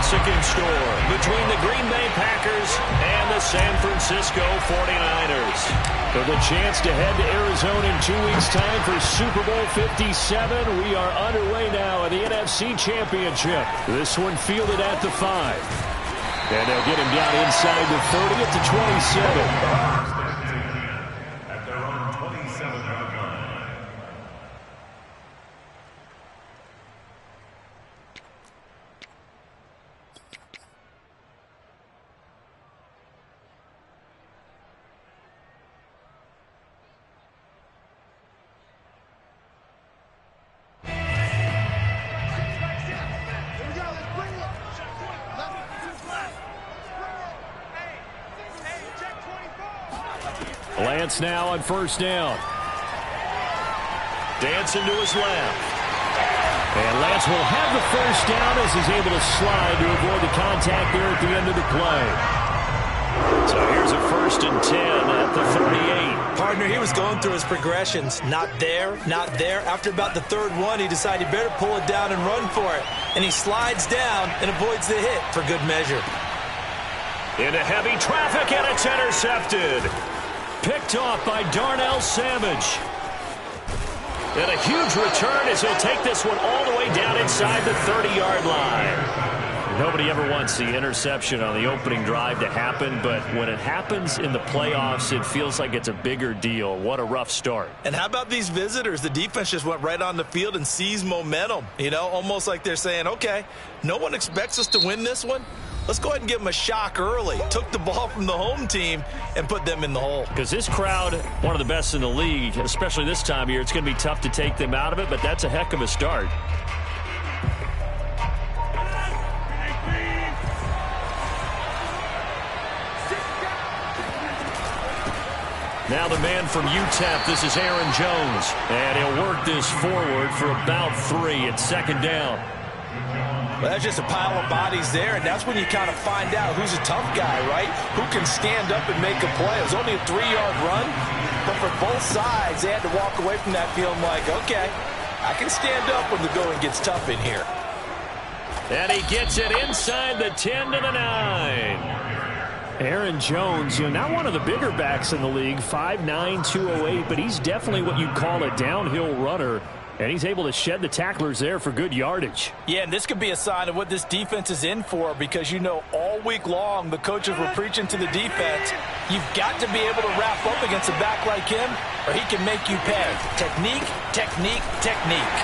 Mexican store between the Green Bay Packers and the San Francisco 49ers. For the chance to head to Arizona in 2 weeks' time for Super Bowl 57, we are underway now in the NFC Championship. This one fielded at the 5. And they'll get him down inside the 30 at the 27. Lance now on first down. Dancing to his left. And Lance will have the first down as he's able to slide to avoid the contact there at the end of the play. So here's a 1st and 10 at the 38. Partner, he was going through his progressions. Not there, not there. After about the 3rd one, he decided he better pull it down and run for it. And he slides down and avoids the hit for good measure. Into heavy traffic, and it's intercepted. Picked off by Darnell Savage. And a huge return as he'll take this one all the way down inside the 30-yard line. Nobody ever wants the interception on the opening drive to happen, but when it happens in the playoffs, it feels like it's a bigger deal. What a rough start. And how about these visitors? The defense just went right on the field and seized momentum. You know, almost like they're saying, okay, no one expects us to win this one. Let's go ahead and give them a shock early. Took the ball from the home team and put them in the hole. Because this crowd, one of the best in the league, especially this time of year, it's going to be tough to take them out of it, but that's a heck of a start. Now the man from UTEP, this is Aaron Jones. And he'll work this forward for about 3 at 2nd down. Well, that's just a pile of bodies there, and that's when you kind of find out who's a tough guy, right? Who can stand up and make a play. It was only a 3-yard run, but for both sides, they had to walk away from that feeling like, okay, I can stand up when the going gets tough in here. And he gets it inside the 10 to the 9. Aaron Jones, not one of the bigger backs in the league, 5'9", 208, but he's definitely what you'd call a downhill runner. And he's able to shed the tacklers there for good yardage. Yeah, and this could be a sign of what this defense is in for, because all week long the coaches were preaching to the defense, you've got to be able to wrap up against a back like him or he can make you pay. Technique, technique, technique.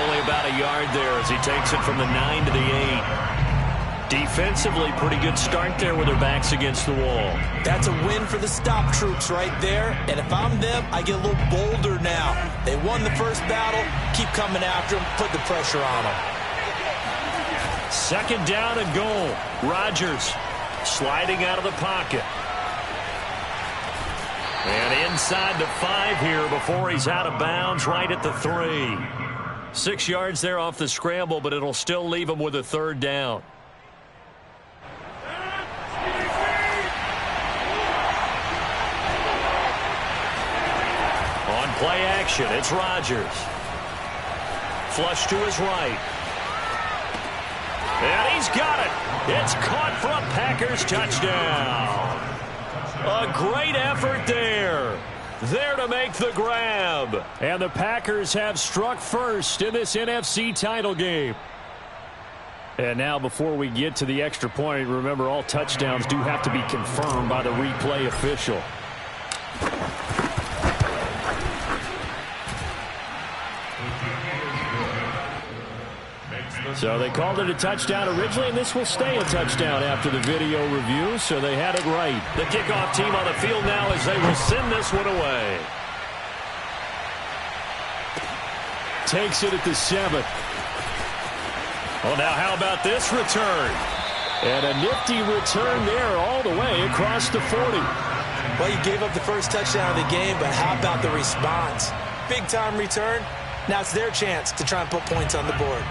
Only about a yard there as he takes it from the 9 to the 8. Defensively, pretty good start there with their backs against the wall. That's a win for the stop troops right there. And if I'm them, I get a little bolder now. They won the first battle. Keep coming after them. Put the pressure on them. 2nd down and goal. Rodgers sliding out of the pocket. And inside the 5 here before he's out of bounds right at the 3. 6 yards there off the scramble, but it'll still leave him with a 3rd down. Play action, it's Rodgers. Flush to his right. And he's got it. It's caught for a Packers touchdown. A great effort there. There to make the grab. And the Packers have struck first in this NFC title game. And now before we get to the extra point, remember all touchdowns do have to be confirmed by the replay official. So they called it a touchdown originally, and this will stay a touchdown after the video review, so they had it right. The kickoff team on the field now as they will send this one away. Takes it at the 7. Well, now how about this return? And a nifty return there all the way across the 40. Well, you gave up the first touchdown of the game, but how about the response? Big-time return. Now it's their chance to try and put points on the board.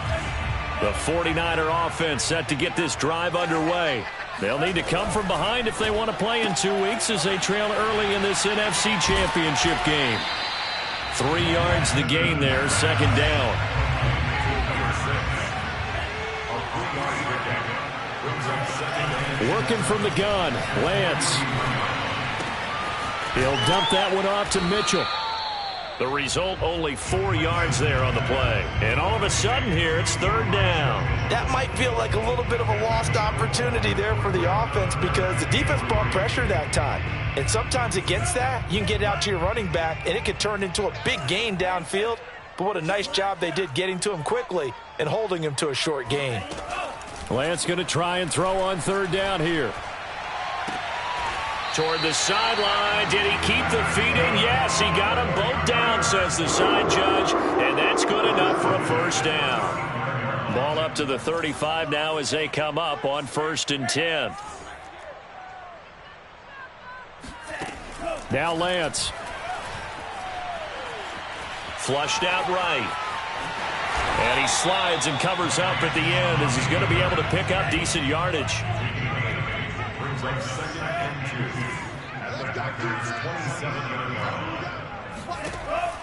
The 49er offense set to get this drive underway. They'll need to come from behind if they want to play in 2 weeks as they trail early in this NFC Championship game. 3 yards the gain there, 2nd down. Working from the gun, Lance. He'll dump that one off to Mitchell. The result, only 4 yards there on the play. And all of a sudden here, it's third down. That might feel like a little bit of a lost opportunity there for the offense because the defense brought pressure that time. And sometimes against that, you can get out to your running back, and it could turn into a big gain downfield. But what a nice job they did getting to him quickly and holding him to a short gain. Lance going to try and throw on third down here. Toward the sideline. Did he keep the feet in? Yes, he got them both down, says the side judge. And that's good enough for a first down. Ball up to the 35 now as they come up on 1st and 10. Now Lance. Flushed out right. And he slides and covers up at the end as he's going to be able to pick up decent yardage.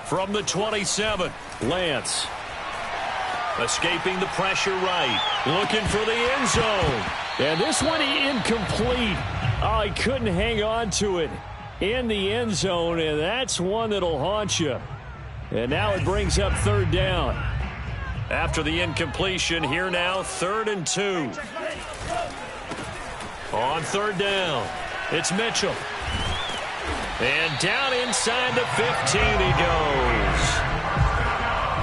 From the 27, Lance. Escaping the pressure right. Looking for the end zone. And this one incomplete. Oh, he couldn't hang on to it in the end zone, and that's one that'll haunt you. And now it brings up third down. After the incompletion, here now, 3rd and 2. On third down, it's Mitchell. And down inside the 15 he goes.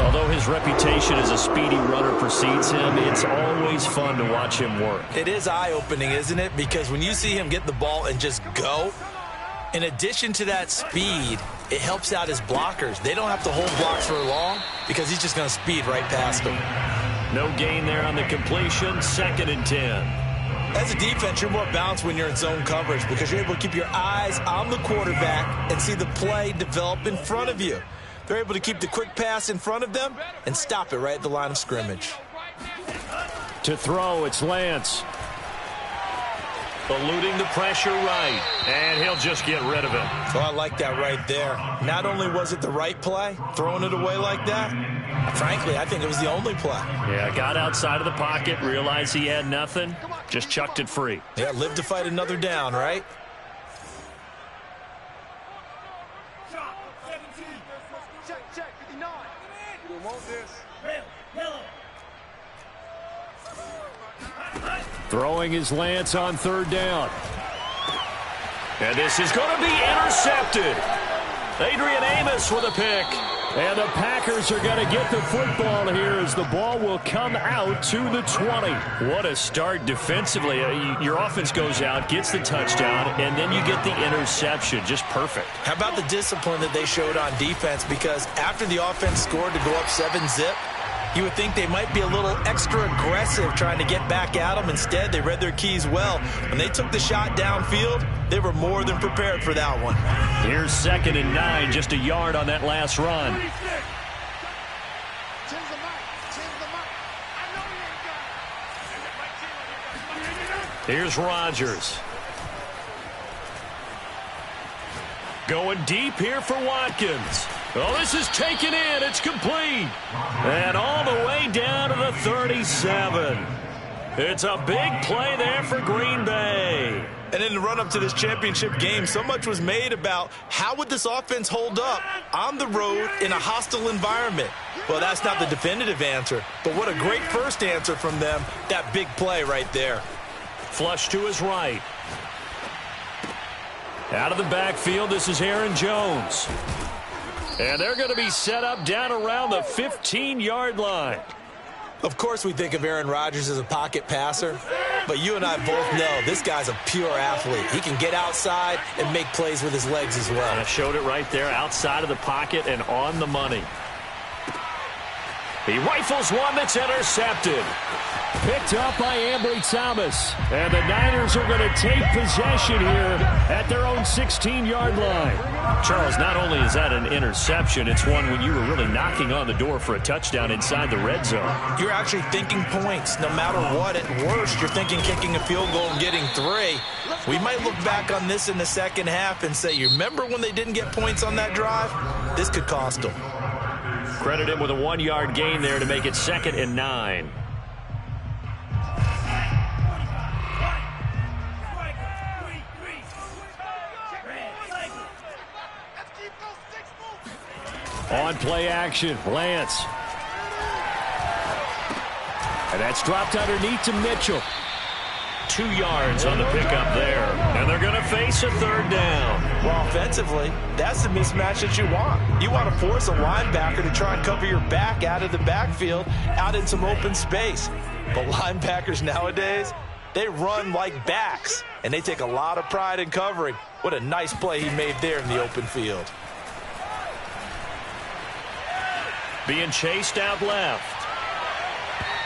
Although his reputation as a speedy runner precedes him, it's always fun to watch him work. It is eye-opening, isn't it? Because when you see him get the ball and just go, in addition to that speed, it helps out his blockers. They don't have to hold blocks for long because he's just going to speed right past them. No gain there on the completion, 2nd and 10. As a defense, you're more balanced when you're in zone coverage because you're able to keep your eyes on the quarterback and see the play develop in front of you. They're able to keep the quick pass in front of them and stop it right at the line of scrimmage. To throw, it's Lance. Eluding the pressure right, and he'll just get rid of it. So I like that right there. Not only was it the right play, throwing it away like that, frankly, I think it was the only play. Yeah, got outside of the pocket, realized he had nothing, just chucked it free. Yeah, live to fight another down, right? Throwing his Lance on third down. And this is going to be intercepted. Adrian Amos with a pick. And the Packers are going to get the football here as the ball will come out to the 20. What a start defensively. Your offense goes out, gets the touchdown, and then you get the interception. Just perfect. How about the discipline that they showed on defense? Because after the offense scored to go up 7-zip, you would think they might be a little extra aggressive trying to get back at them. Instead, they read their keys well. When they took the shot downfield, they were more than prepared for that one. Here's 2nd and 9, just a yard on that last run. Here's Rodgers. Going deep here for Watkins. Oh, this is taken in. It's complete. And all the way down to the 37. It's a big play there for Green Bay. And in the run-up to this championship game, so much was made about how would this offense hold up on the road in a hostile environment. Well, that's not the definitive answer, but what a great first answer from them, that big play right there. Flush to his right. Out of the backfield, this is Aaron Jones. And they're going to be set up down around the 15-yard line. Of course we think of Aaron Rodgers as a pocket passer, but you and I both know this guy's a pure athlete. He can get outside and make plays with his legs as well. I showed it right there, outside of the pocket and on the money. He rifles one that's intercepted. Picked up by Ambry Thomas. And the Niners are going to take possession here at their own 16-yard line. Charles, not only is that an interception, it's one when you were really knocking on the door for a touchdown inside the red zone. You're actually thinking points. No matter what, at worst, you're thinking kicking a field goal and getting 3. We might look back on this in the second half and say, you remember when they didn't get points on that drive? This could cost them. Credit him with a 1-yard gain there to make it 2nd and 9. On play action, Lance. And that's dropped underneath to Mitchell. 2 yards on the pickup there. And they're going to face a third down. Well, offensively, that's the mismatch that you want. You want to force a linebacker to try and cover your back out of the backfield, out in some open space. But linebackers nowadays, they run like backs, and they take a lot of pride in covering. What a nice play he made there in the open field. Being chased out left.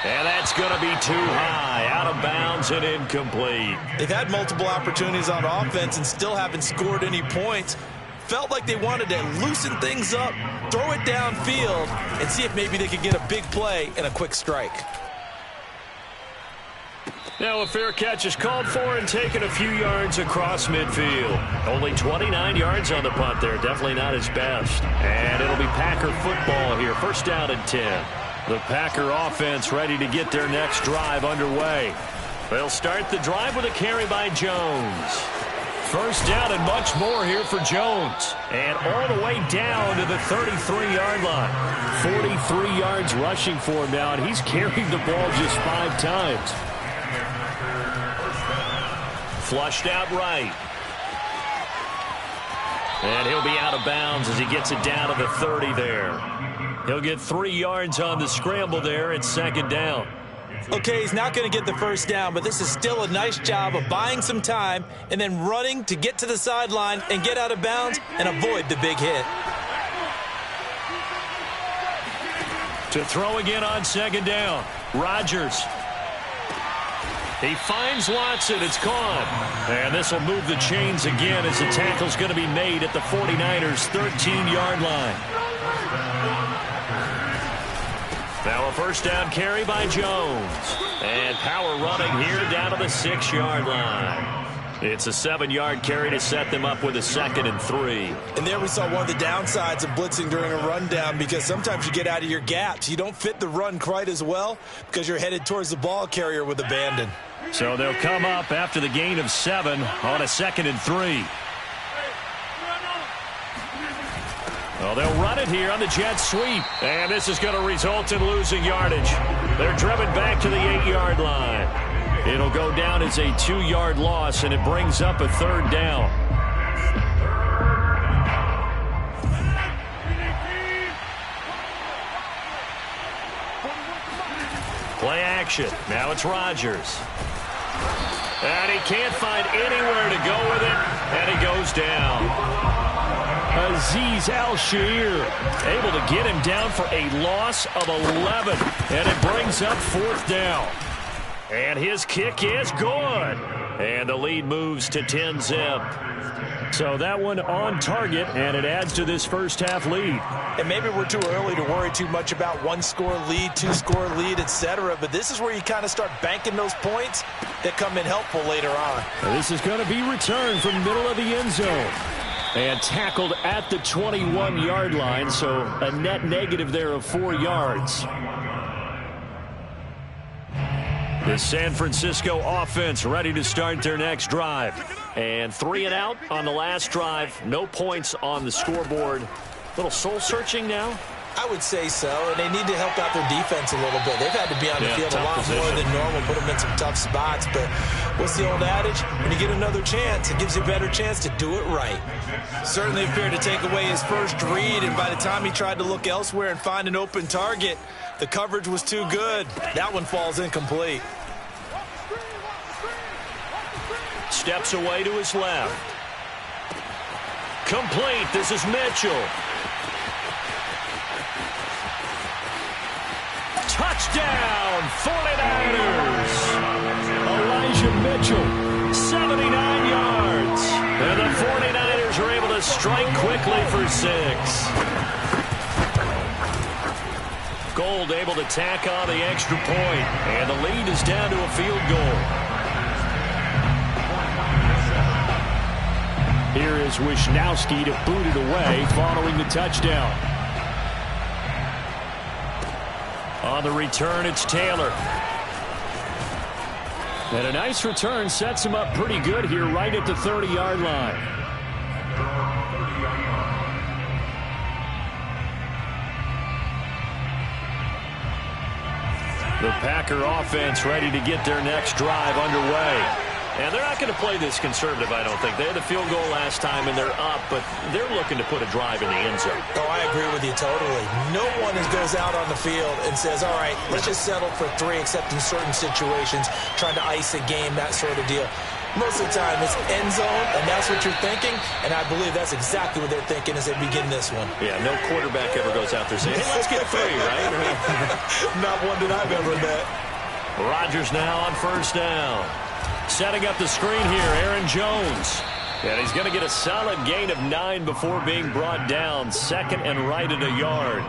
And that's going to be too high, out of bounds and incomplete. They've had multiple opportunities on offense and still haven't scored any points. Felt like they wanted to loosen things up, throw it downfield, and see if maybe they could get a big play and a quick strike. Now a fair catch is called for and taken a few yards across midfield. Only 29 yards on the punt there. Definitely not his best. And it'll be Packer football here. First down and 10. The Packer offense ready to get their next drive underway. They'll start the drive with a carry by Jones. First down and much more here for Jones. And all the way down to the 33-yard line. 43 yards rushing for him now, and he's carried the ball just 5 times. Flushed out right. And he'll be out of bounds as he gets it down to the 30 there. He'll get 3 yards on the scramble there. It's second down. Okay, he's not going to get the first down, but this is still a nice job of buying some time and then running to get to the sideline and get out of bounds and avoid the big hit. To throw again on second down. Rodgers. He finds Watson. It's caught. And this will move the chains again as the tackle's going to be made at the 49ers' 13-yard line. Now a first down carry by Jones. And power running here down to the 6-yard line. It's a 7-yard carry to set them up with a 2nd and 3. And there we saw one of the downsides of blitzing during a rundown, because sometimes you get out of your gaps. You don't fit the run quite as well because you're headed towards the ball carrier with abandon. So they'll come up after the gain of 7 on a 2nd and 3. Well, they'll run it here on the jet sweep. And this is going to result in losing yardage. They're driven back to the 8-yard line. It'll go down as a 2-yard loss, and it brings up a third down. Play action. Now it's Rodgers. And he can't find anywhere to go with it, and he goes down. Azeez Al-Shaair able to get him down for a loss of 11, and it brings up 4th down. And his kick is good. And the lead moves to 10-zip. So that one on target, and it adds to this first half lead. And maybe we're too early to worry too much about 1-score lead, 2-score lead, etc. But this is where you kind of start banking those points that come in helpful later on. And this is going to be returned from middle of the end zone. And tackled at the 21-yard line, so a net negative there of 4 yards. The San Francisco offense ready to start their next drive. And 3 and out on the last drive. No points on the scoreboard. Little soul-searching now? I would say so, and they need to help out their defense a little bit. They've had to be on the field a lot more than normal, put them in some tough spots. But what's the old adage? When you get another chance, it gives you a better chance to do it right. Certainly appeared to take away his first read, and by the time he tried to look elsewhere and find an open target, the coverage was too good. That one falls incomplete. Steps away to his left. Complete. This is Mitchell. Touchdown, 49ers. Elijah Mitchell, 79 yards. And the 49ers are able to strike quickly for 6. Gold able to tack on the extra point. And the lead is down to a field goal. Here is Wisnowski to boot it away following the touchdown. On the return, it's Taylor. And a nice return sets him up pretty good here right at the 30-yard line. The Packer offense ready to get their next drive underway. And they're not going to play this conservative, I don't think. They had the field goal last time, and they're up, but they're looking to put a drive in the end zone. Oh, I agree with you totally. No one goes out on the field and says, all right, let's just settle for 3, except in certain situations, trying to ice a game, that sort of deal. Most of the time, it's end zone, and that's what you're thinking, and I believe that's exactly what they're thinking as they begin this one. Yeah, no quarterback ever goes out there saying, hey, let's get 3, right? Not one that I've ever met. Rodgers now on first down. Setting up the screen here, Aaron Jones. And he's going to get a solid gain of 9 before being brought down. 2nd and right at a yard.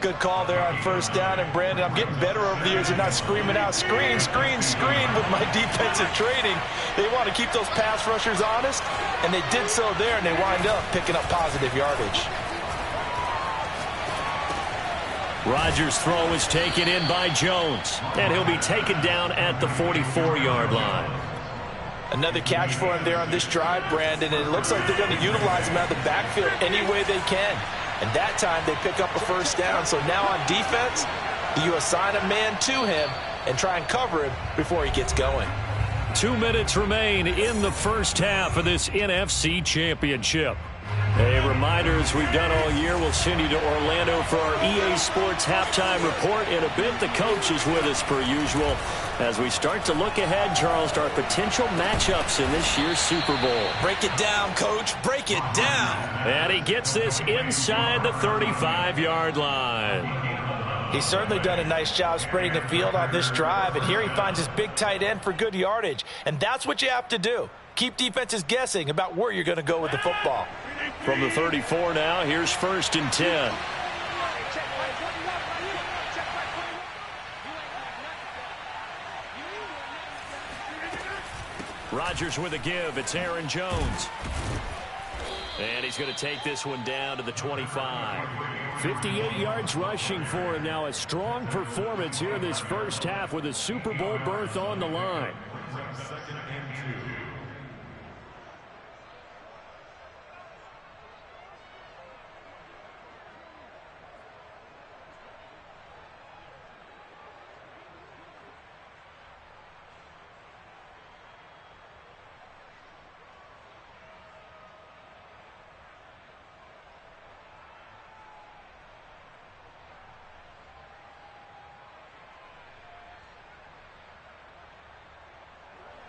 Good call there on first down. And, Brandon, I'm getting better over the years and not screaming out, screen, screen, screen with my defensive training. They want to keep those pass rushers honest, and they did so there, and they wind up picking up positive yardage. Rodgers' throw is taken in by Jones, and he'll be taken down at the 44-yard line. Another catch for him there on this drive, Brandon, and it looks like they're going to utilize him out of the backfield any way they can. And that time they pick up a first down. So now on defense, you assign a man to him and try and cover him before he gets going. 2 minutes remain in the first half of this NFC Championship. A reminder, as we've done all year, we'll send you to Orlando for our EA Sports halftime report. In a bit, the coach is with us per usual as we start to look ahead, Charles, to our potential matchups in this year's Super Bowl. Break it down, Coach. Break it down. And he gets this inside the 35-yard line. He's certainly done a nice job spreading the field on this drive, and here he finds his big tight end for good yardage. And that's what you have to do. Keep defenses guessing about where you're going to go with the football. From the 34 now, here's 1st and 10. Rodgers with a give. It's Aaron Jones. And he's going to take this one down to the 25. 58 yards rushing for him now. A strong performance here in this first half with a Super Bowl berth on the line.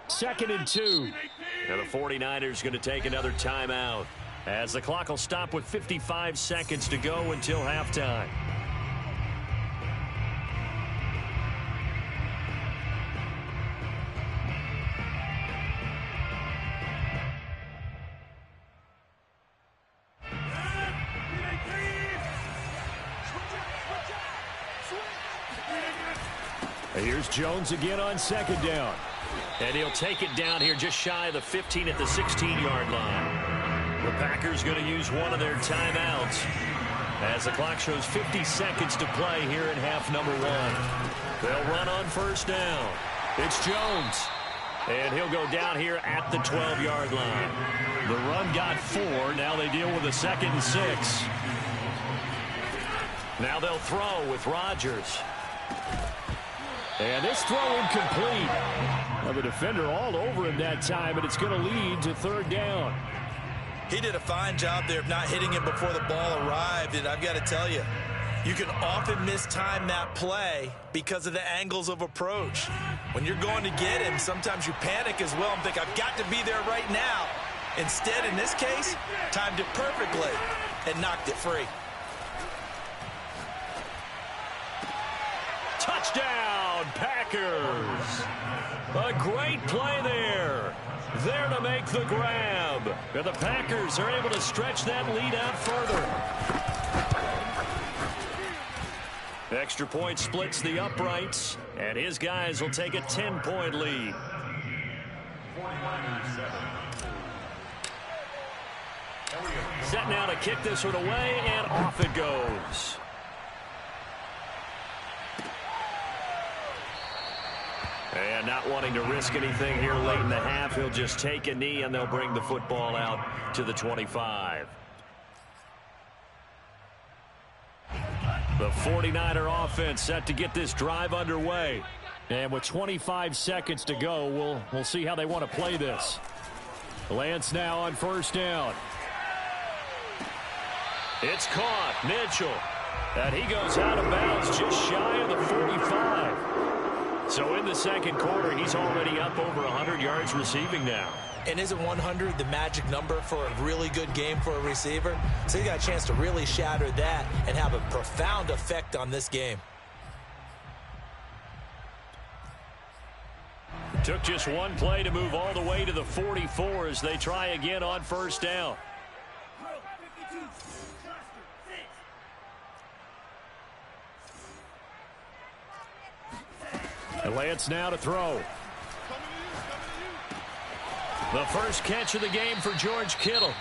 Second and 2. Now the 49ers going to take another timeout as the clock will stop with 55 seconds to go until halftime. Here's Jones again on 2nd down. And he'll take it down here just shy of the 15 at the 16-yard line. The Packers going to use one of their timeouts as the clock shows 50 seconds to play here in half number 1. They'll run on first down. It's Jones. And he'll go down here at the 12-yard line. The run got 4. Now they deal with a 2nd and 6. Now they'll throw with Rodgers. And this throw incomplete. Well, the defender all over him that time, and it's going to lead to 3rd down. He did a fine job there of not hitting him before the ball arrived, and I've got to tell you, you can often mistime that play because of the angles of approach. When you're going to get him, sometimes you panic as well and think, I've got to be there right now. Instead, in this case, timed it perfectly and knocked it free. Touchdown, Packers. A great play there. There to make the grab. And the Packers are able to stretch that lead out further. Extra point splits the uprights, and his guys will take a 10-point lead. Set now to kick this one away, and off it goes. And not wanting to risk anything here late in the half, he'll just take a knee, and they'll bring the football out to the 25. The The 49er offense set to get this drive underway. And with 25 seconds to go, we'll see how they want to play this. Lance now on first down. It's caught. Mitchell. And he goes out of bounds just shy of the 45. So in the second quarter, he's already up over 100 yards receiving now. And isn't 100 the magic number for a really good game for a receiver? So he got a chance to really shatter that and have a profound effect on this game. Took just one play to move all the way to the 44 as they try again on first down. And Lance now to throw. The first catch of the game for George Kittle.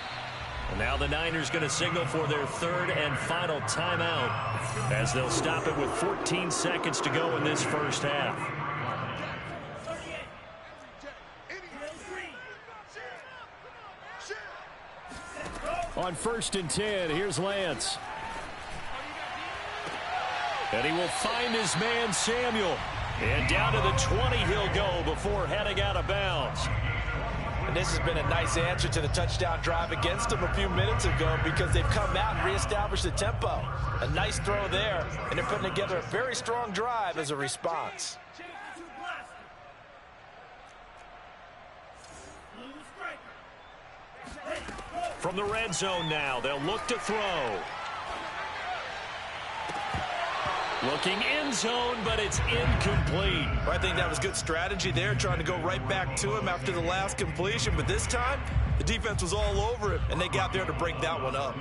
And now the Niners going to signal for their third and final timeout as they'll stop it with 14 seconds to go in this first half. On first and 10, here's Lance. And he will find his man Samuel. And down to the 20 he'll go before heading out of bounds. And this has been a nice answer to the touchdown drive against them a few minutes ago because they've come out and reestablished the tempo. A nice throw there, and they're putting together a very strong drive as a response. From the red zone now, they'll look to throw. Looking end zone, but it's incomplete. I think that was good strategy there, trying to go right back to him after the last completion. But this time, the defense was all over him, and they got there to break that one up.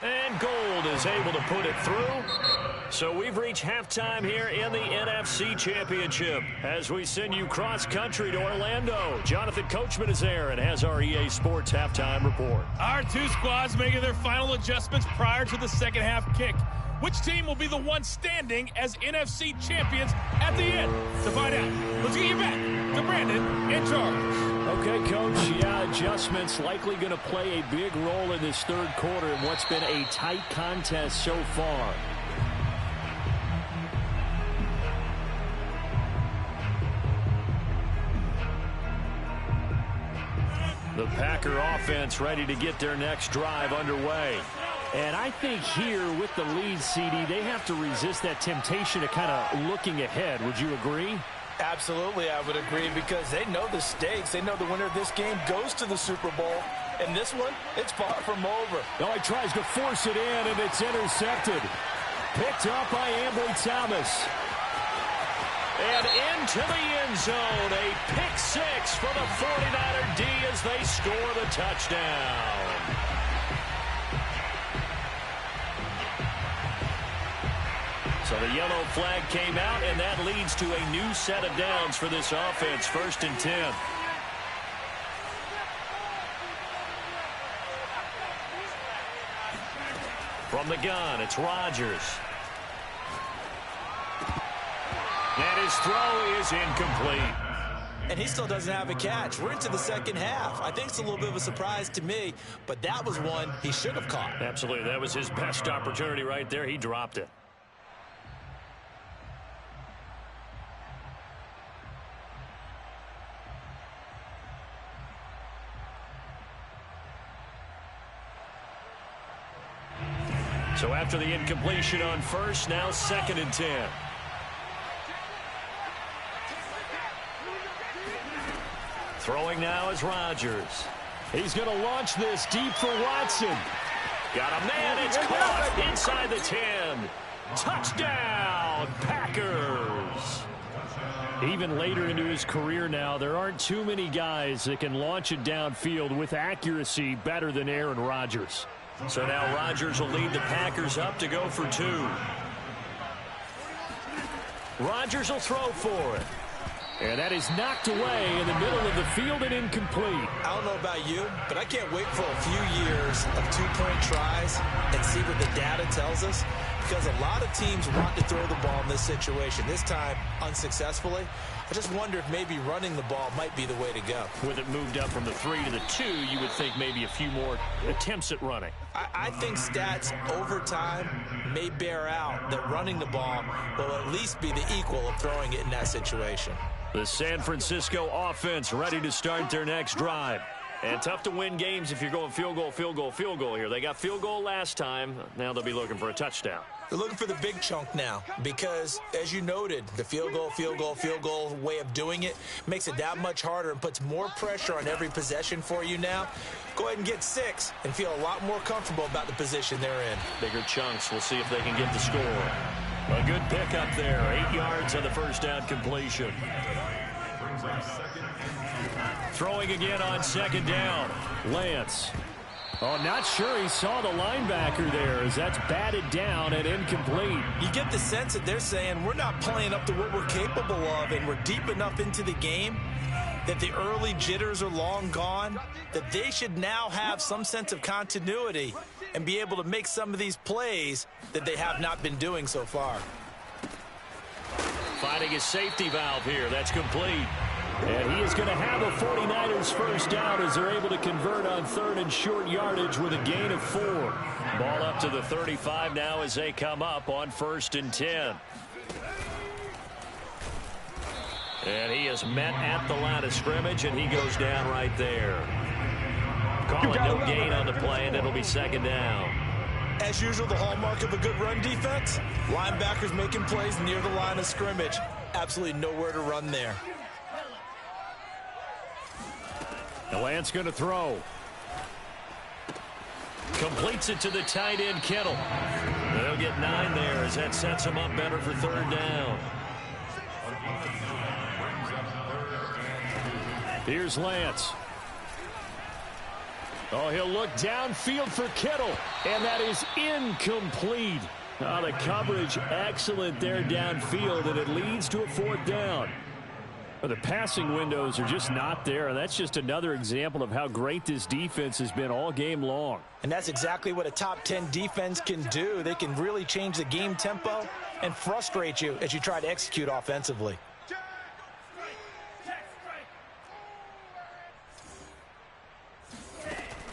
And Gold is able to put it through. So we've reached halftime here in the NFC Championship as we send you cross-country to Orlando. Jonathan Coachman is there and has our EA Sports halftime report. Our two squads making their final adjustments prior to the second half kick. Which team will be the one standing as NFC champions at the end? To find out, let's get you back to Brandon in charge. Okay, Coach. Yeah, adjustments likely going to play a big role in this third quarter in what's been a tight contest so far. The Packer offense ready to get their next drive underway. And I think here with the lead, CD, they have to resist that temptation to kind of looking ahead. Would you agree? Absolutely, I would agree, because they know the stakes. They know the winner of this game goes to the Super Bowl. And this one, it's far from over. No, he tries to force it in, and it's intercepted. Picked up by Ambry Thomas. And into the end zone, a pick six for the 49er D as they score the touchdown. So the yellow flag came out, and that leads to a new set of downs for this offense, 1st and 10. From the gun, it's Rodgers. And his throw is incomplete. And he still doesn't have a catch. We're into the second half. I think it's a little bit of a surprise to me, but that was one he should have caught. Absolutely. That was his best opportunity right there. He dropped it. So after the incompletion on first, now 2nd and 10. Throwing now is Rodgers. He's going to launch this deep for Watson. Got a man, it's caught inside the 10. Touchdown, Packers. Even later into his career now, there aren't too many guys that can launch it downfield with accuracy better than Aaron Rodgers. So now Rodgers will lead the Packers up to go for 2. Rodgers will throw for it. And that is knocked away in the middle of the field and incomplete. I don't know about you, but I can't wait for a few years of 2-point tries and see what the data tells us. because a lot of teams want to throw the ball in this situation. This time, unsuccessfully. I just wonder if maybe running the ball might be the way to go. With it moved up from the 3 to the 2, you would think maybe a few more attempts at running. I think stats over time may bear out that running the ball will at least be the equal of throwing it in that situation. The San Francisco offense ready to start their next drive. And tough to win games if you're going field goal, field goal, field goal here. They got field goal last time. Now they'll be looking for a touchdown. They're looking for the big chunk now because, as you noted, the field goal way of doing it makes it that much harder and puts more pressure on every possession for you now. Go ahead and get 6 and feel a lot more comfortable about the position they're in. Bigger chunks. We'll see if they can get the score. A good pickup there. 8 yards on the first down completion. Throwing again on second down. Lance. Oh, not sure he saw the linebacker there as that's batted down and incomplete. You get the sense that they're saying we're not playing up to what we're capable of, and we're deep enough into the game that the early jitters are long gone, that they should now have some sense of continuity and be able to make some of these plays that they have not been doing so far. Finding his safety valve here. That's complete. And he is going to have a 49ers first down as they're able to convert on third and short yardage with a gain of 4. Ball up to the 35 now as they come up on 1st and 10. And he is met at the line of scrimmage, and he goes down right there. Call it no gain on the play, and it'll be second down. As usual, the hallmark of a good run defense, linebackers making plays near the line of scrimmage. Absolutely nowhere to run there. Lance going to throw. Completes it to the tight end, Kittle. They'll get 9 there as that sets him up better for third down. Here's Lance. Oh, he'll look downfield for Kittle, and that is incomplete. Oh, the coverage excellent there downfield, and it leads to a 4th down. The passing windows are just not there, and that's just another example of how great this defense has been all game long. And that's exactly what a top 10 defense can do. They can really change the game tempo and frustrate you as you try to execute offensively.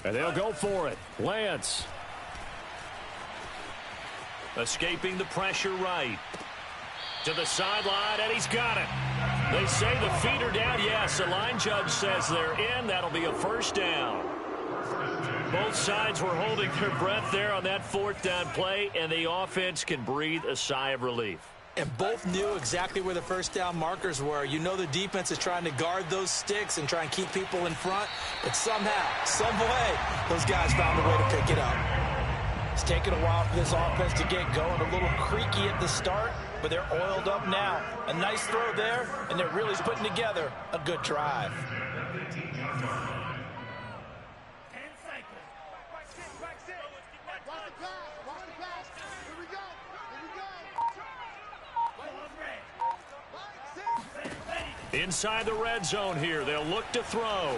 And they'll go for it. Lance. Escaping the pressure right. To the sideline, and he's got it. They say the feet are down. Yes, the line judge says they're in. That'll be a first down. Both sides were holding their breath there on that 4th down play, and the offense can breathe a sigh of relief. And both knew exactly where the first down markers were. You know the defense is trying to guard those sticks and try and keep people in front. But somehow, some way, those guys found a way to pick it up. It's taken a while for this offense to get going. A little creaky at the start, but they're oiled up now. A nice throw there, and they're really putting together a good drive. Inside the red zone here, they'll look to throw.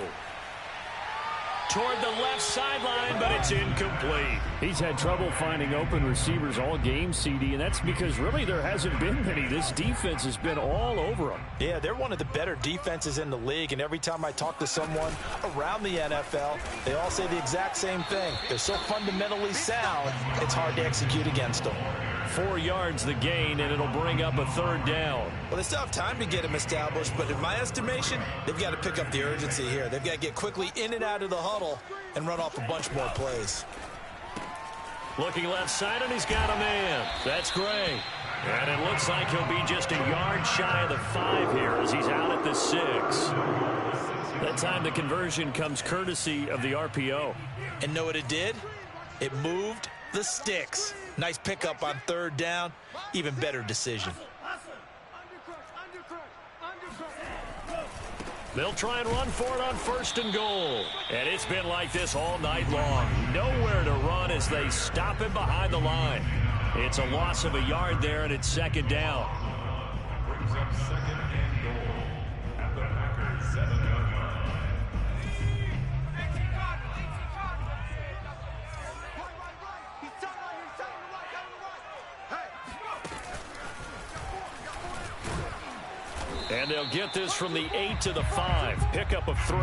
Toward the left sideline, but it's incomplete. He's had trouble finding open receivers all game, CD, and that's because really there hasn't been many. This defense has been all over them. Yeah, they're one of the better defenses in the league, and every time I talk to someone around the NFL, they all say the exact same thing. They're so fundamentally sound, it's hard to execute against them. 4 yards the gain, and it'll bring up a 3rd down. Well, they still have time to get them established, but in my estimation, they've got to pick up the urgency here. They've got to get quickly in and out of the huddle and run off a bunch more plays. Looking left side, and he's got a man. That's Gray. And it looks like he'll be just a yard shy of the 5 here as he's out at the 6. That time the conversion comes courtesy of the RPO. And know what it did? It moved the sticks. Nice pickup on 3rd down. Even better decision. They'll try and run for it on 1st and goal. And it's been like this all night long. Nowhere to run as they stop him behind the line. It's a loss of a yard there, and it's 2nd down. Brings up 2nd and goal at the Packers 7-yard line. And they'll get this from the 8 to the 5. Pickup of 3.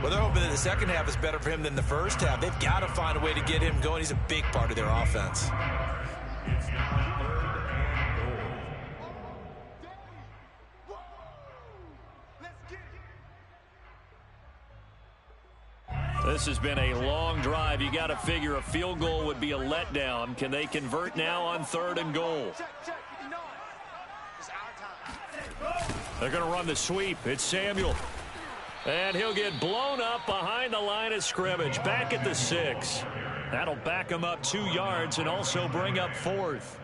Well, they're hoping that the second half is better for him than the first half. They've got to find a way to get him going. He's a big part of their offense. It's now 3rd and goal. This has been a long drive. You got to figure a field goal would be a letdown. Can they convert now on 3rd and goal? They're going to run the sweep. It's Samuel. And he'll get blown up behind the line of scrimmage. Back at the 6. That'll back him up 2 yards and also bring up 4th.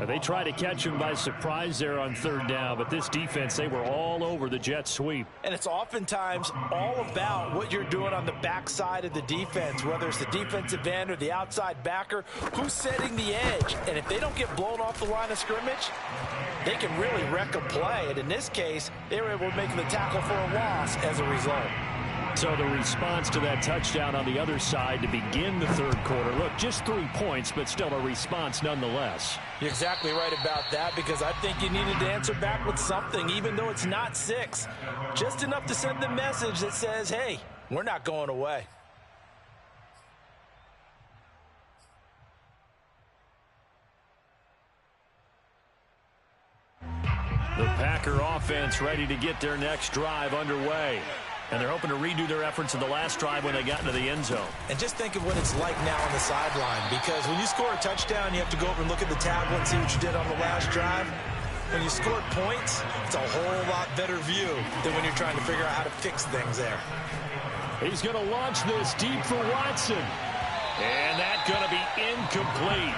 They try to catch him by surprise there on 3rd down, but this defense, they were all over the jet sweep. And it's oftentimes all about what you're doing on the backside of the defense, whether it's the defensive end or the outside backer, who's setting the edge. And if they don't get blown off the line of scrimmage, they can really wreck a play. And in this case, they were able to make the tackle for a loss as a result. So the response to that touchdown on the other side to begin the 3rd quarter. Look, just 3 points, but still a response nonetheless. You're exactly right about that, because I think you needed to answer back with something, even though it's not 6. Just enough to send the message that says, hey, we're not going away. The Packer offense ready to get their next drive underway. And they're hoping to redo their efforts in the last drive when they got into the end zone. And just think of what it's like now on the sideline, because when you score a touchdown, you have to go over and look at the tablet and see what you did on the last drive. When you score points, it's a whole lot better view than when you're trying to figure out how to fix things there. He's going to launch this deep for Watson. And that's going to be incomplete.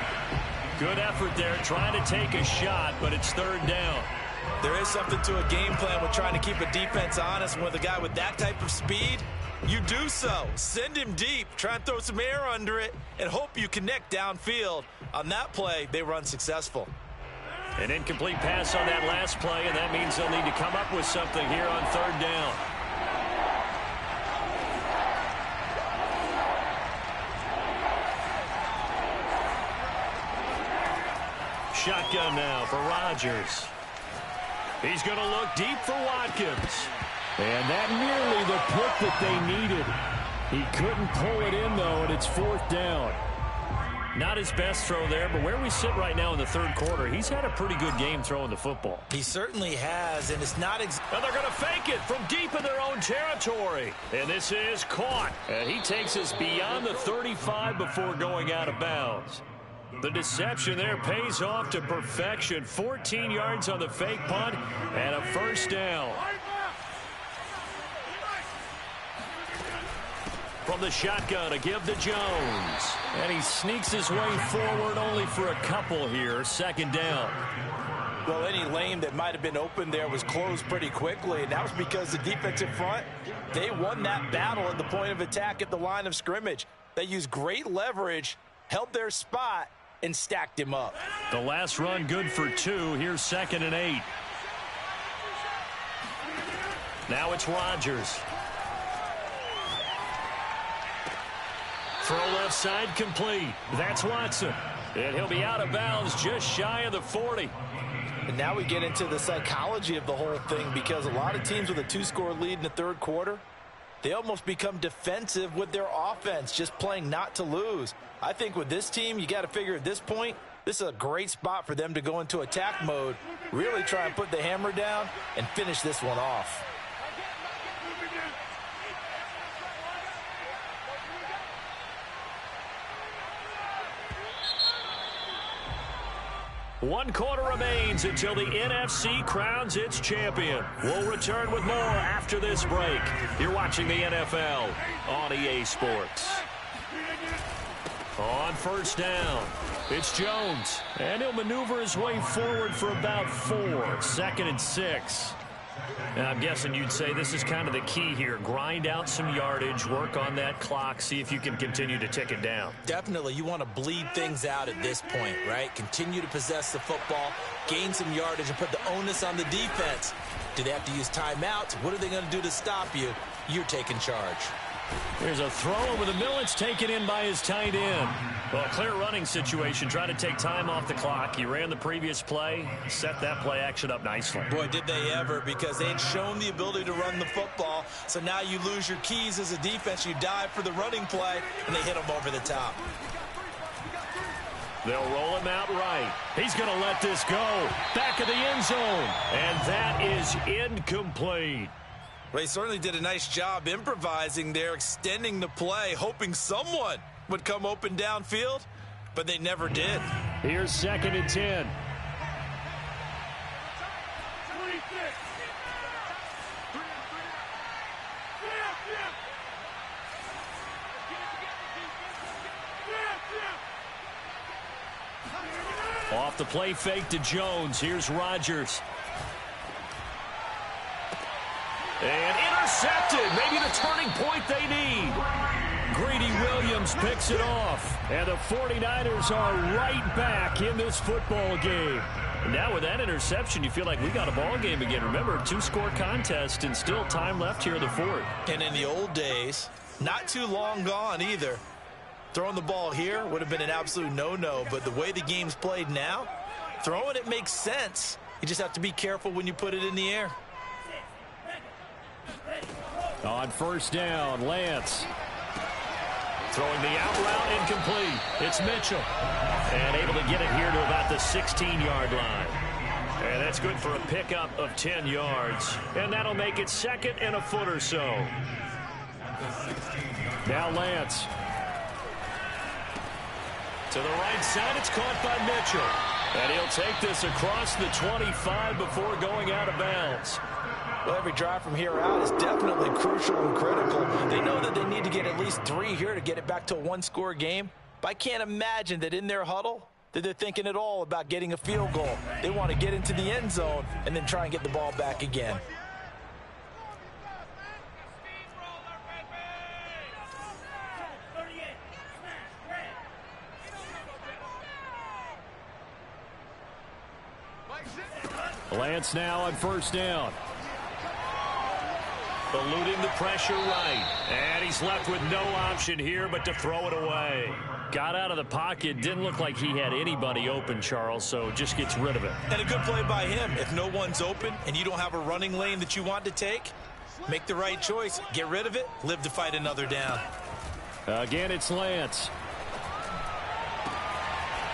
Good effort there, trying to take a shot, but it's 3rd down. There is something to a game plan with trying to keep a defense honest. And with a guy with that type of speed, you do so. Send him deep, try and throw some air under it, and hope you connect downfield. On that play, they were unsuccessful. An incomplete pass on that last play, and that means they'll need to come up with something here on 3rd down. Shotgun now for Rodgers. He's going to look deep for Watkins. And that nearly the pick that they needed. He couldn't pull it in, though, and it's 4th down. Not his best throw there, but where we sit right now in the 3rd quarter, he's had a pretty good game throwing the football. He certainly has, and it's not and they're going to fake it from deep in their own territory. And this is caught. And he takes us beyond the 35 before going out of bounds. The deception there pays off to perfection. 14 yards on the fake punt and a 1st down. From the shotgun, a give to Jones. And he sneaks his way forward only for a couple here. 2nd down. Well, any lane that might have been open there was closed pretty quickly, and that was because the defensive front, they won that battle at the point of attack at the line of scrimmage. They used great leverage, held their spot, and stacked him up. The last run good for 2. Here's 2nd and 8. Now it's Rodgers. Throw left side complete. That's Watson. And he'll be out of bounds just shy of the 40. And now we get into the psychology of the whole thing, because a lot of teams with a 2-score lead in the 3rd quarter, they almost become defensive with their offense, just playing not to lose. I think with this team, you got to figure at this point, this is a great spot for them to go into attack mode, really try and put the hammer down and finish this one off. One quarter remains until the NFC crowns its champion. We'll return with more after this break. You're watching the NFL on EA Sports. On 1st down, it's Jones. And he'll maneuver his way forward for about 4. 2nd and 6. And I'm guessing you'd say this is kind of the key here. Grind out some yardage, work on that clock, see if you can continue to tick it down. Definitely, you want to bleed things out at this point, right? Continue to possess the football, gain some yardage, and put the onus on the defense. Do they have to use timeouts? What are they going to do to stop you? You're taking charge. Here's a throw over the middle. It's taken in by his tight end. Well, clear running situation. Trying to take time off the clock. He ran the previous play, set that play action up nicely. Boy, did they ever, because they had shown the ability to run the football. So now you lose your keys as a defense. You dive for the running play, and they hit him over the top. They'll roll him out right. He's going to let this go. Back of the end zone. And that is incomplete. Well, he certainly did a nice job improvising there, extending the play, hoping someone would come open downfield, but they never did. Here's 2nd and 10. Off the play fake to Jones. Here's Rodgers. And intercepted. Maybe the turning point they need. Greedy Williams picks it off. And the 49ers are right back in this football game. And now with that interception, you feel like we got a ball game again. Remember, 2-score contest and still time left here in the 4th. And in the old days, not too long gone either, throwing the ball here would have been an absolute no-no. But the way the game's played now, throwing it makes sense. You just have to be careful when you put it in the air. On 1st down, Lance. Throwing the out route incomplete. It's Mitchell. And able to get it here to about the 16-yard line. And that's good for a pickup of 10 yards. And that'll make it 2nd and a foot or so. Now Lance. To the right side, it's caught by Mitchell. And he'll take this across the 25 before going out of bounds. Well, every drive from here out is definitely crucial and critical. They know that they need to get at least 3 here to get it back to a 1-score game. But I can't imagine that in their huddle that they're thinking at all about getting a field goal. They want to get into the end zone and then try and get the ball back again. Lance now on 1st down. Eluding the pressure right. And he's left with no option here but to throw it away. Got out of the pocket. Didn't look like he had anybody open, Charles, so just gets rid of it. And a good play by him. If no one's open and you don't have a running lane that you want to take, make the right choice. Get rid of it. Live to fight another down. Again, it's Lance.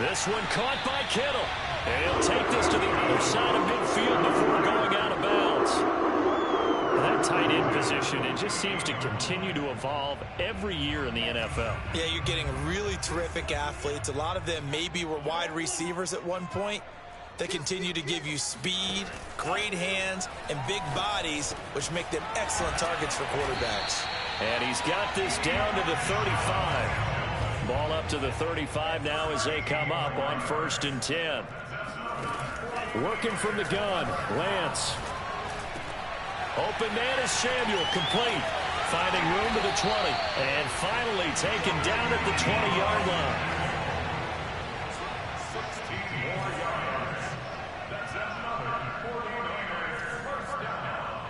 This one caught by Kittle. And he'll take this to the other side of midfield before going out of bounds. That tight end position, it just seems to continue to evolve every year in the NFL. Yeah, you're getting really terrific athletes. A lot of them maybe were wide receivers at one point. They continue to give you speed, great hands, and big bodies, which make them excellent targets for quarterbacks. And he's got this down to the 35. Ball up to the 35 now as they come up on 1st and 10. Working from the gun, Lance. Open man is Samuel, complete. Finding room to the 20. And finally taken down at the 20-yard line. 16 more yards. That's another 49ers first down.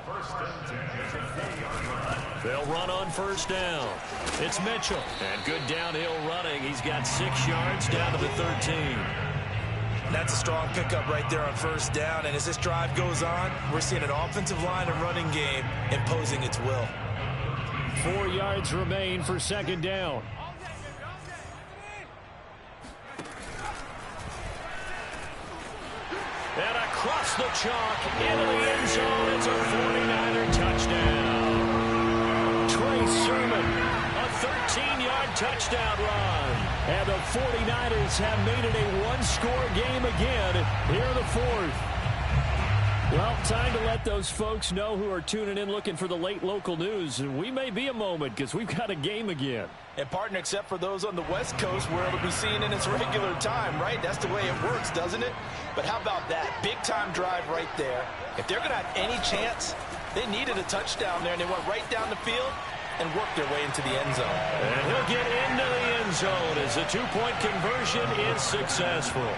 1st and 10 at the 4-yard line. They'll run on 1st down. It's Mitchell. And good downhill running. He's got 6 yards down to the 13. That's a strong pickup right there on 1st down. And as this drive goes on, we're seeing an offensive line and running game imposing its will. 4 yards remain for 2nd down. And across the chalk into the end zone. It's a 49er touchdown. Trey Sermon, a 13-yard touchdown run. And the 49ers have made it a 1-score game again here in the 4th. Well, time to let those folks know who are tuning in looking for the late local news. And we may be a moment because we've got a game again. And partner, except for those on the West Coast where it'll be seen in its regular time, right? That's the way it works, doesn't it? But how about that? Big-time drive right there. If they're going to have any chance, they needed a touchdown there, and they went right down the field and worked their way into the end zone. And he'll get into the end zone as the 2-point conversion is successful.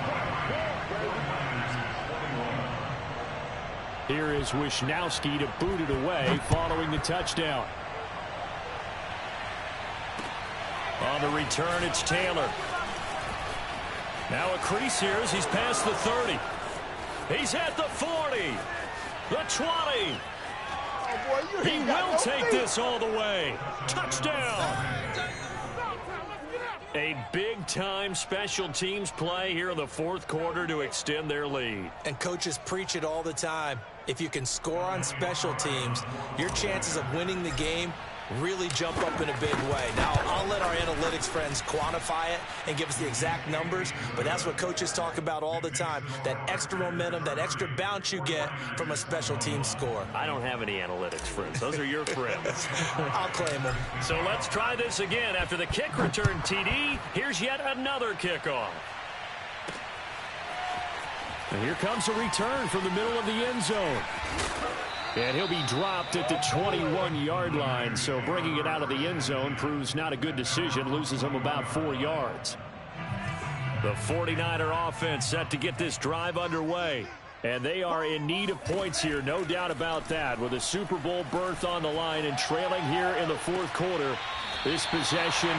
Here is Wisnowski to boot it away following the touchdown. On the return, it's Taylor. Now a crease here as he's past the 30. He's at the 40. The 20. He will take this all the way. Touchdown. A big-time special teams play here in the fourth quarter to extend their lead. And coaches preach it all the time. If you can score on special teams, your chances of winning the game really jump up in a big way. Now, I'll let our analytics friends quantify it and give us the exact numbers, but that's what coaches talk about all the time, that extra momentum, that extra bounce you get from a special team score. I don't have any analytics friends. Those are your friends. I'll claim them. So let's try this again. After the kick return TD, here's yet another kickoff. And here comes a return from the middle of the end zone. And he'll be dropped at the 21-yard line, so bringing it out of the end zone proves not a good decision, loses him about 4 yards. The 49er offense set to get this drive underway, and they are in need of points here, no doubt about that, with a Super Bowl berth on the line and trailing here in the fourth quarter. This possession,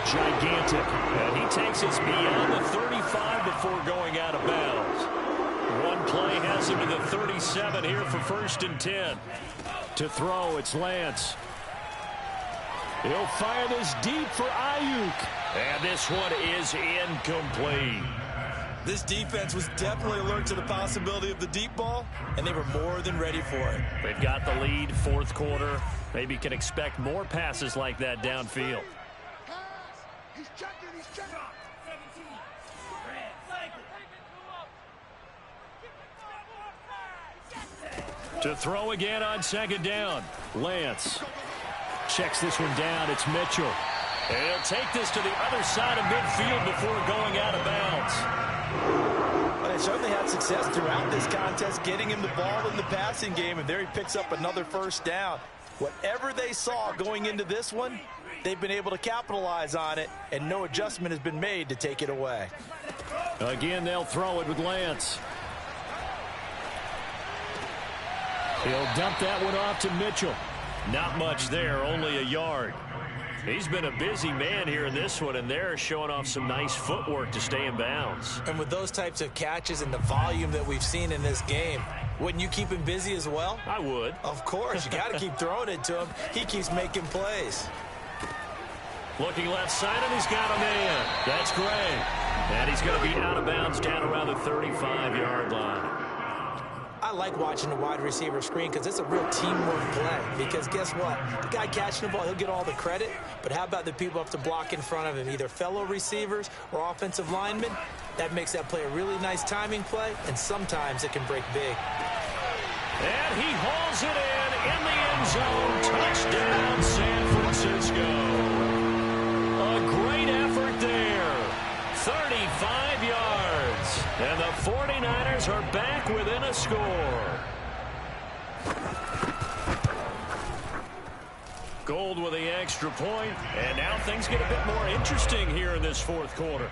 gigantic. And he takes us beyond the 35 before going out of bounds. One play has him to the 37 here for 1st and 10. To throw, it's Lance. He'll fire this deep for Ayuk. And this one is incomplete. This defense was definitely alert to the possibility of the deep ball, and they were more than ready for it. They've got the lead, fourth quarter. Maybe can expect more passes like that downfield. He's checking, he's checking. To throw again on 2nd down. Lance checks this one down. It's Mitchell. And he'll take this to the other side of midfield before going out of bounds. Well, they certainly had success throughout this contest, getting him the ball in the passing game, and there he picks up another 1st down. Whatever they saw going into this one, they've been able to capitalize on it, and no adjustment has been made to take it away. Again, they'll throw it with Lance. He'll dump that one off to Mitchell. Not much there, only a yard. He's been a busy man here in this one, and they're showing off some nice footwork to stay in bounds. And with those types of catches and the volume that we've seen in this game, wouldn't you keep him busy as well? I would. Of course. You got to keep throwing it to him. He keeps making plays. Looking left side, and he's got a man. That's great. And he's going to be out of bounds down around the 35-yard line. I like watching the wide receiver screen because it's a real teamwork play. Because guess what? The guy catching the ball, he'll get all the credit. But how about the people up to block in front of him, either fellow receivers or offensive linemen? That makes that play a really nice timing play, and sometimes it can break big. And he hauls it in the end zone. Touchdown, San Francisco. A great effort there. 35 yards. And the 49ers are back within a score. Gold with the extra point. And now things get a bit more interesting here in this fourth quarter.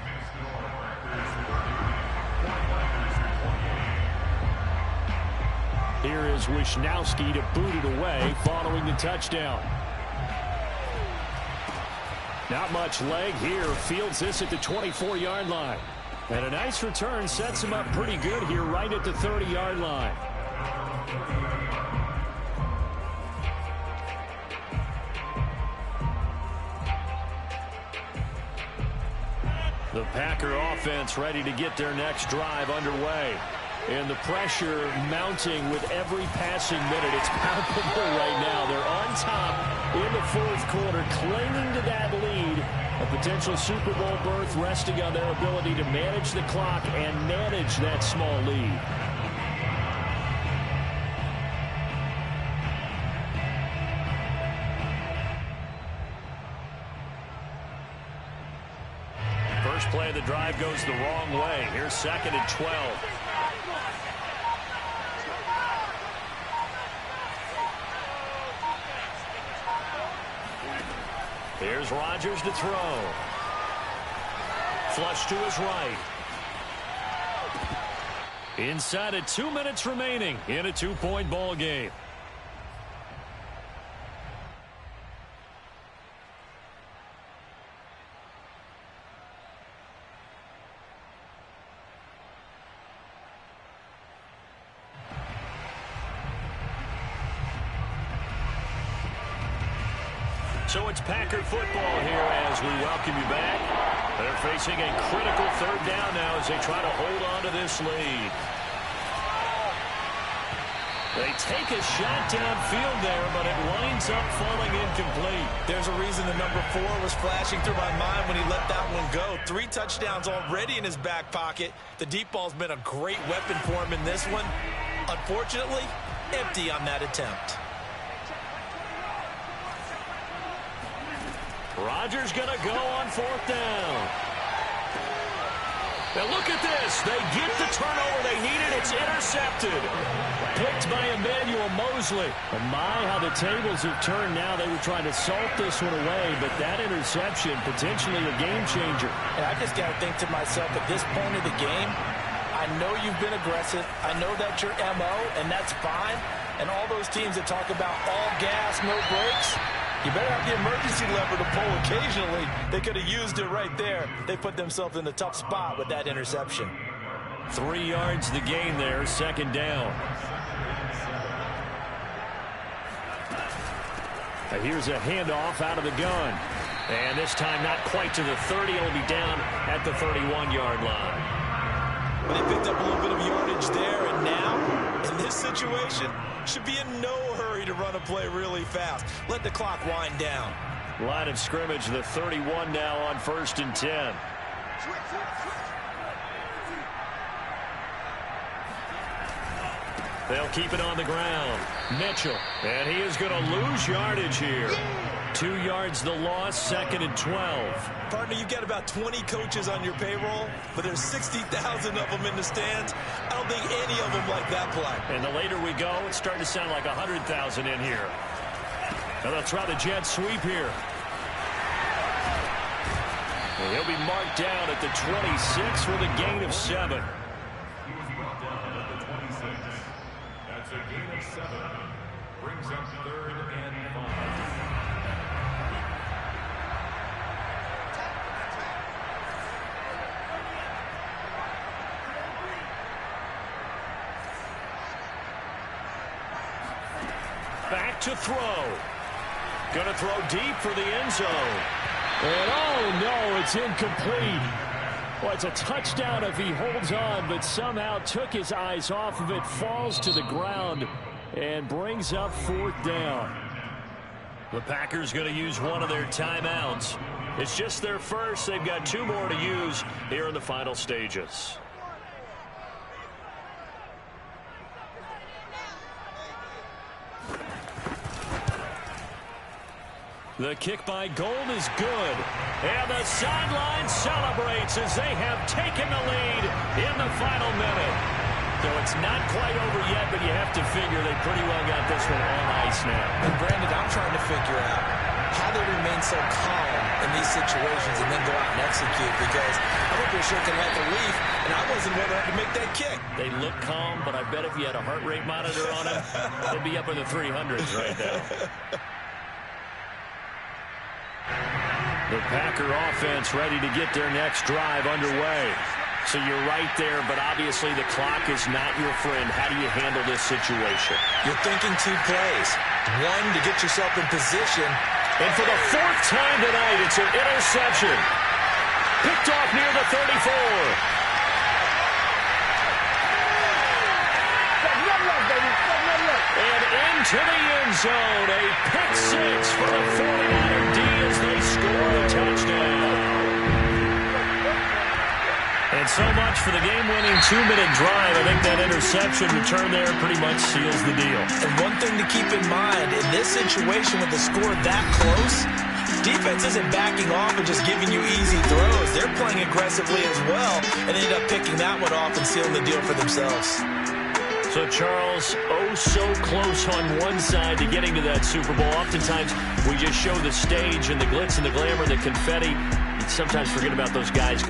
Here is Wisnowski to boot it away following the touchdown. Not much leg here. Fields this at the 24-yard line. And a nice return sets him up pretty good here right at the 30-yard line. The Packer offense ready to get their next drive underway. And the pressure mounting with every passing minute. It's palpable right now. They're on top in the fourth quarter, clinging to that lead. A potential Super Bowl berth resting on their ability to manage the clock and manage that small lead. First play of the drive goes the wrong way. Here's 2nd and 12. Here's Rodgers to throw. Flush to his right. Inside of 2 minutes remaining in a 2-point ball game. So it's Packer football here as we welcome you back. They're facing a critical third down now as they try to hold on to this lead. They take a shot downfield there, but it winds up falling incomplete. There's a reason the number 4 was flashing through my mind when he let that one go. 3 touchdowns already in his back pocket. The deep ball's been a great weapon for him in this one. Unfortunately, empty on that attempt. Rodgers going to go on 4th down. Now look at this. They get the turnover they needed. It's intercepted. Picked by Emmanuel Mosley. And my, how the tables have turned now. They were trying to salt this one away, but that interception, potentially a game changer. And I just got to think to myself, at this point of the game, I know you've been aggressive. I know that's your MO, and that's fine. And all those teams that talk about all gas, no brakes, you better have the emergency lever to pull occasionally. They could have used it right there. They put themselves in a tough spot with that interception. 3 yards the gain there, 2nd down. Now here's a handoff out of the gun. And this time not quite to the 30. It'll be down at the 31-yard line. But they picked up a little bit of yardage there, and now, in this situation, should be in no hurry to run a play really fast. Let the clock wind down. Line of scrimmage, the 31 now on 1st and 10. They'll keep it on the ground. Mitchell, and he is going to lose yardage here. 2 yards the loss, 2nd and 12. Partner, you've got about 20 coaches on your payroll, but there's 60,000 of them in the stands. I don't think any of them like that play. And the later we go, it's starting to sound like 100,000 in here. Now they'll try the jet sweep here. And he'll be marked down at the 26 with a gain of 7. He was brought down at the 26. That's a gain of 7. Brings up 3rd and 5. Back to throw. Going to throw deep for the end zone. And oh no, it's incomplete. Well, it's a touchdown if he holds on, but somehow took his eyes off of it, falls to the ground, and brings up 4th down. The Packers going to use one of their timeouts. It's just their first. They've got 2 more to use here in the final stages. The kick by Gold is good. And the sideline celebrates as they have taken the lead in the final minute. So it's not quite over yet, but you have to figure they pretty well got this one on ice now. And Brandon, I'm trying to figure out how they remain so calm in these situations and then go out and execute, because I think they're shaking like a leaf, and I wasn't one to make that kick. They look calm, but I bet if you had a heart rate monitor on them, they'd be up in the 300s right now. The Packer offense ready to get their next drive underway. So you're right there, but obviously the clock is not your friend. How do you handle this situation? You're thinking 2 plays. 1, to get yourself in position. And for the 4th time tonight, it's an interception. Picked off near the 34. And into the end zone, a pick 6 for the 49er D as they score a touchdown. And so much for the game-winning 2-minute drive. I think that interception return there pretty much seals the deal. And one thing to keep in mind, in this situation with the score that close, defense isn't backing off and just giving you easy throws. They're playing aggressively as well and end up picking that one off and sealing the deal for themselves. So, Charles, oh so close on one side to getting to that Super Bowl. Oftentimes, we just show the stage and the glitz and the glamour, the confetti. You sometimes forget about those guys.